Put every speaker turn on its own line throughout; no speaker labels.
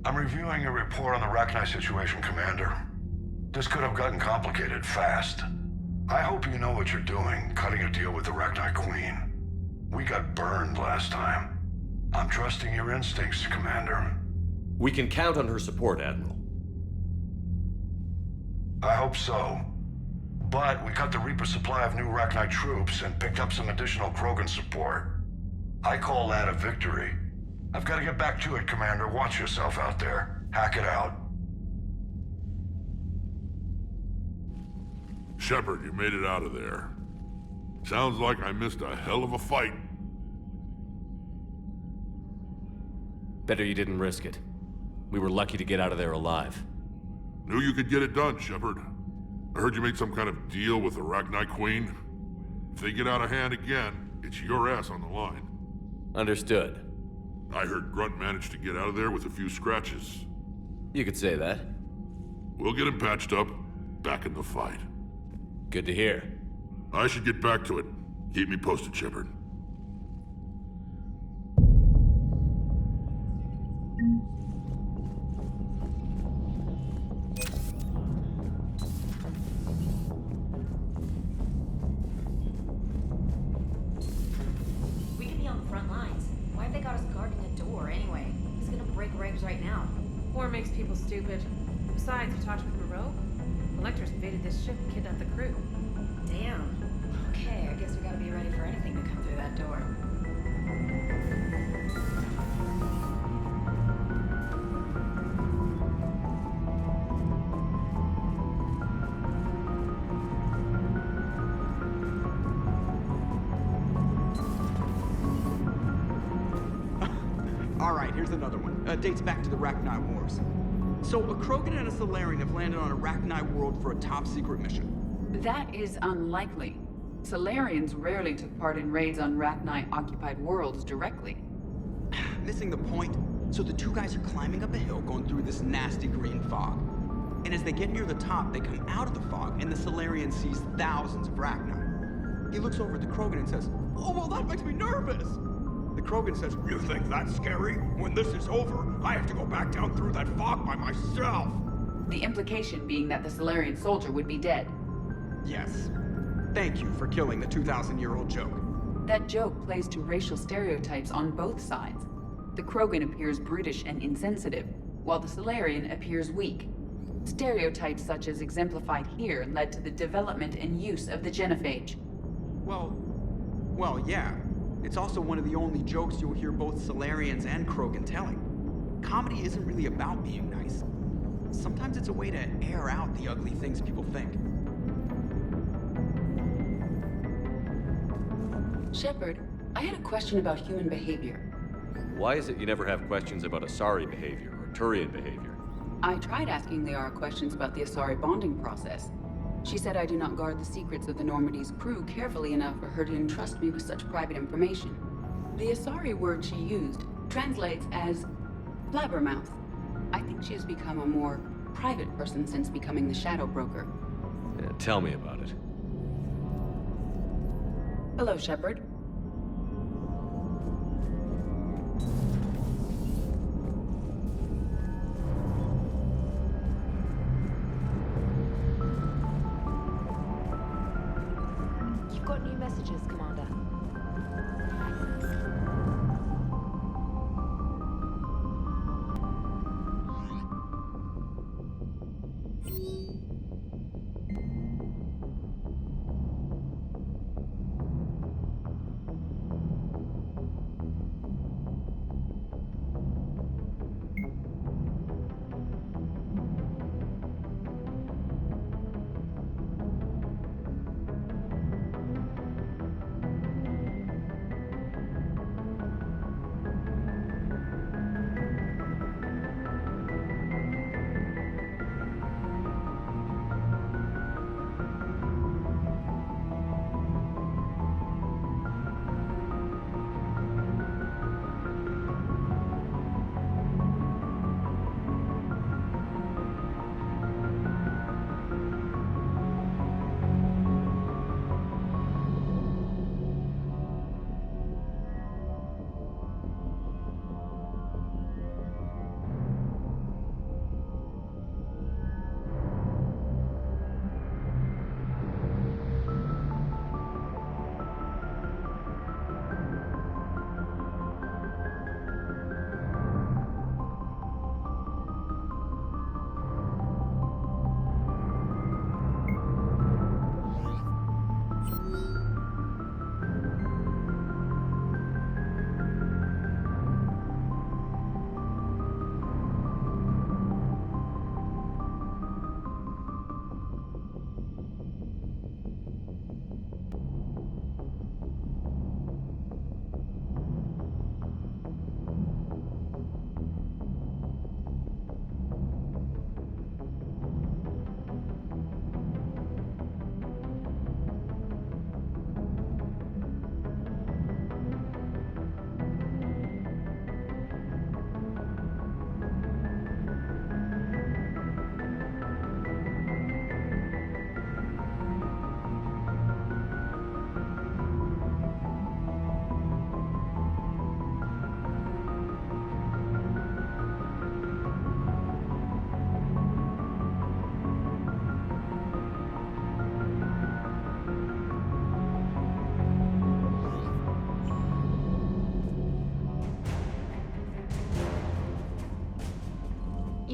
I'm reviewing your report on the Rachni situation, Commander. This could have gotten complicated fast. I hope you know what you're doing, cutting a deal with the Rachni Queen. We got burned last time. I'm trusting your instincts, Commander.
We can count on her support, Admiral.
I hope so. But we cut the Reaper supply of new Rachni troops and picked up some additional Krogan support. I call that a victory. I've got to get back to it, Commander. Watch yourself out there. Hack it out.
Shepard, you made it out of there. Sounds like I missed a hell of a fight.
Better you didn't risk it. We were lucky to get out of there alive.
Knew you could get it done, Shepard. I heard you made some kind of deal with the Rachni Queen. If they get out of hand again, it's your ass on the line.
Understood.
I heard Grunt managed to get out of there with a few scratches.
You could say that.
We'll get him patched up, back in the fight.
Good to hear.
I should get back to it. Keep me posted, Shepard.
We could be on the front lines. Why have they got us guarding a door anyway? Who's gonna break regs right now?
War makes people stupid. Besides, you talked with Moreau? Electors invaded this ship and kidnapped the crew.
Damn. Okay, I guess we gotta be ready for anything to come through that door.
Alright, here's another one. Dates back to the Rachni Wars. So, a Krogan and a Salarian have landed on a Rachni world for a top-secret mission.
That is unlikely. Salarians rarely took part in raids on Rachni-occupied worlds directly.
Missing the point. So the two guys are climbing up a hill going through this nasty green fog. And as they get near the top, they come out of the fog, and the Salarian sees thousands of Rachni. He looks over at the Krogan and says, "Oh, well, that makes me nervous!" The Krogan says, "You think that's scary? When this is over, I have to go back down through that fog by myself!"
The implication being that the Salarian soldier would be dead.
Yes. Thank you for killing the 2,000-year-old joke.
That joke plays to racial stereotypes on both sides. The Krogan appears brutish and insensitive, while the Salarian appears weak. Stereotypes such as exemplified here led to the development and use of the genophage.
Well, yeah. It's also one of the only jokes you'll hear both Salarians and Krogan telling. Comedy isn't really about being nice. Sometimes it's a way to air out the ugly things people think.
Shepard, I had a question about human behavior.
Why is it you never have questions about Asari behavior or Turian behavior?
I tried asking Liara questions about the Asari bonding process. She said I do not guard the secrets of the Normandy's crew carefully enough for her to entrust me with such private information. The Asari word she used translates as blabbermouth. I think she has become a more private person since becoming the Shadow Broker.
Yeah, tell me about it.
Hello, Shepard.
You've got new messages, Commander.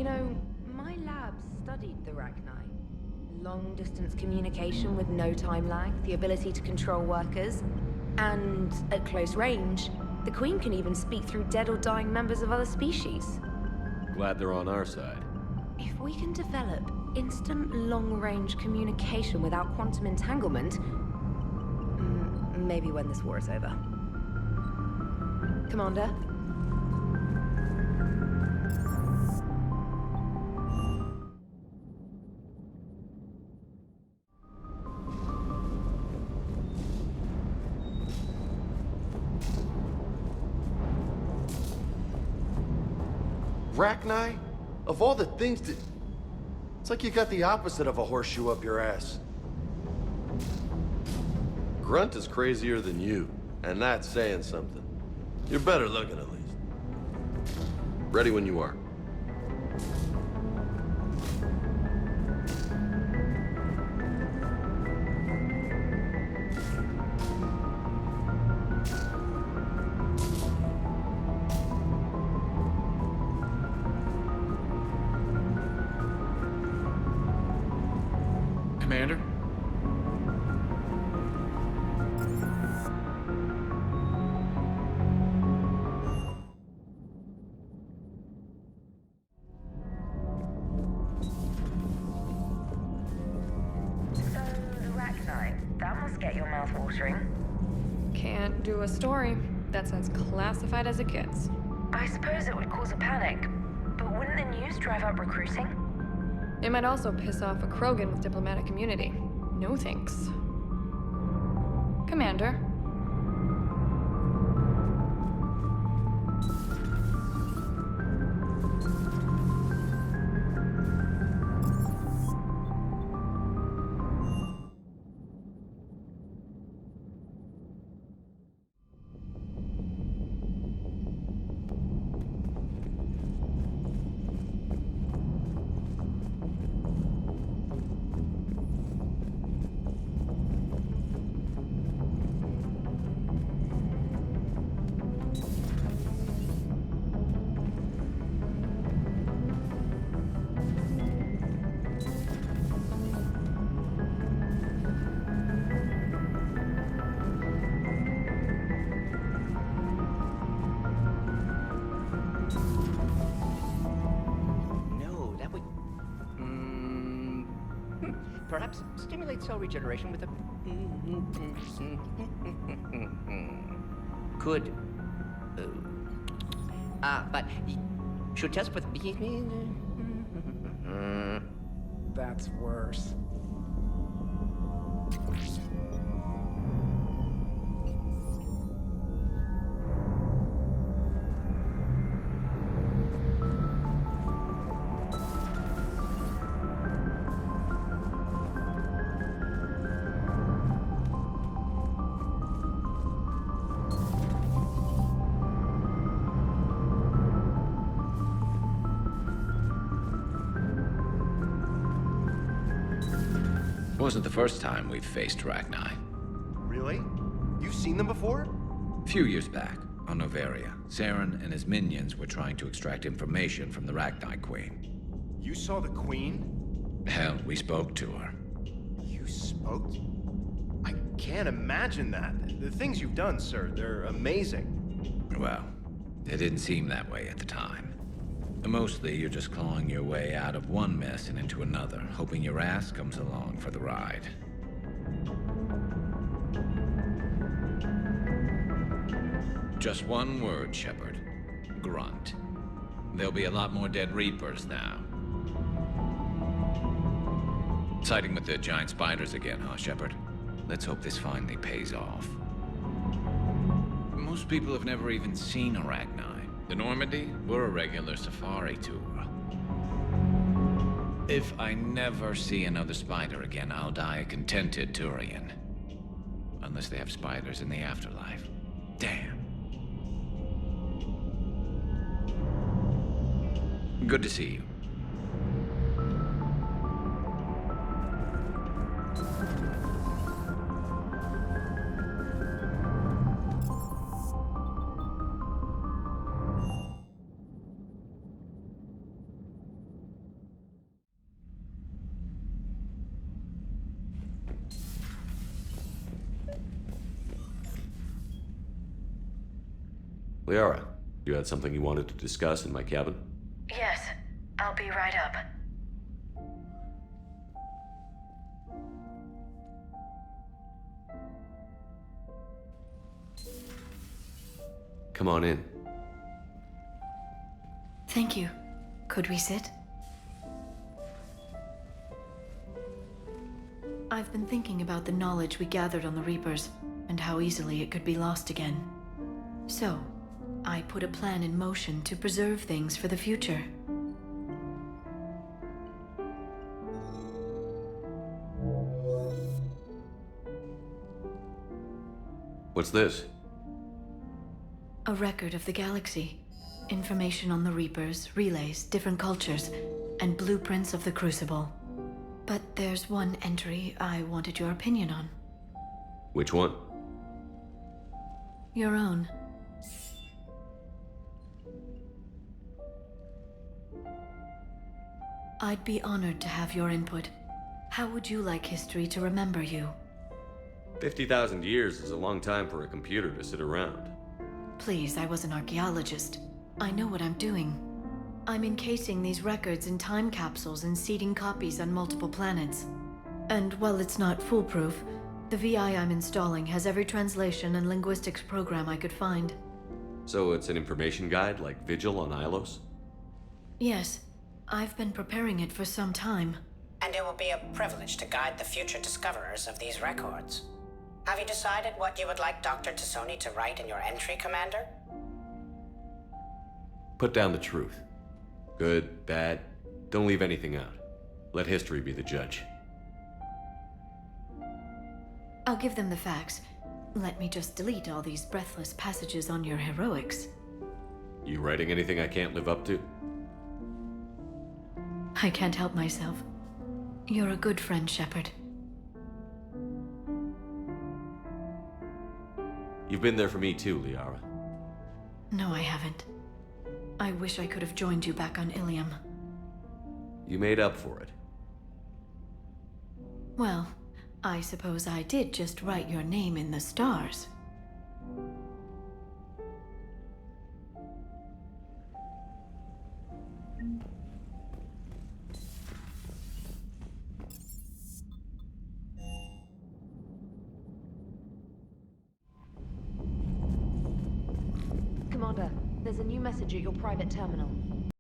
You know, my lab studied the Rachni. Long-distance communication with no time lag, the ability to control workers, and at close range, the Queen can even speak through dead or dying members of other species.
Glad they're on our side.
If we can develop instant long-range communication without quantum entanglement, maybe when this war is over. Commander?
Rachni? Of all the things to... It's like you got the opposite of a horseshoe up your ass. Grunt is crazier than you, and that's saying something. You're better looking, at least. Ready when you are.
Commander?
That must get your mouth watering.
Can't do a story. That's as classified as it gets.
I suppose it would cause a panic, but wouldn't the news drive up recruiting?
It might also piss off a Krogan with diplomatic immunity. No thanks. Commander.
Perhaps stimulate cell regeneration with a... Could. But should test with...
That's worse.
Wasn't the first time we've faced Rachni.
Really? You've seen them before?
A few years back, on Noveria, Saren and his minions were trying to extract information from the Rachni Queen.
You saw the Queen?
Hell, we spoke to her.
You spoke? I can't imagine that. The things you've done, sir, they're amazing.
Well, it didn't seem that way at the time. Mostly, you're just clawing your way out of one mess and into another, hoping your ass comes along for the ride. Just one word, Shepard. Grunt. There'll be a lot more dead Reapers now. Siding with the giant spiders again, huh, Shepard? Let's hope this finally pays off. Most people have never even seen a Rachni. The Normandy, we're a regular safari tour. If I never see another spider again, I'll die a contented Turian. Unless they have spiders in the afterlife. Damn. Good to see you.
Liara, you had something you wanted to discuss in my cabin?
Yes, I'll be right up.
Come on in.
Thank you. Could we sit? I've been thinking about the knowledge we gathered on the Reapers, and how easily it could be lost again. So, I put a plan in motion to preserve things for the future.
What's this?
A record of the galaxy. Information on the Reapers, relays, different cultures, and blueprints of the Crucible. But there's one entry I wanted your opinion on.
Which one?
Your own. I'd be honored to have your input. How would you like history to remember you?
50,000 years is a long time for a computer to sit around.
Please, I was an archaeologist. I know what I'm doing. I'm encasing these records in time capsules and seeding copies on multiple planets. And while it's not foolproof, the VI I'm installing has every translation and linguistics program I could find.
So it's an information guide like Vigil on Ilos?
Yes. I've been preparing it for some time.
And it will be a privilege to guide the future discoverers of these records. Have you decided what you would like Dr. Tassoni to write in your entry, Commander?
Put down the truth. Good, bad, don't leave anything out. Let history be the judge.
I'll give them the facts. Let me just delete all these breathless passages on your heroics.
You writing anything I can't live up to?
I can't help myself. You're a good friend, Shepard.
You've been there for me too, Liara.
No, I haven't. I wish I could have joined you back on Ilium.
You made up for it.
Well, I suppose I did just write your name in the stars.
Commander, there's a new message at your private terminal.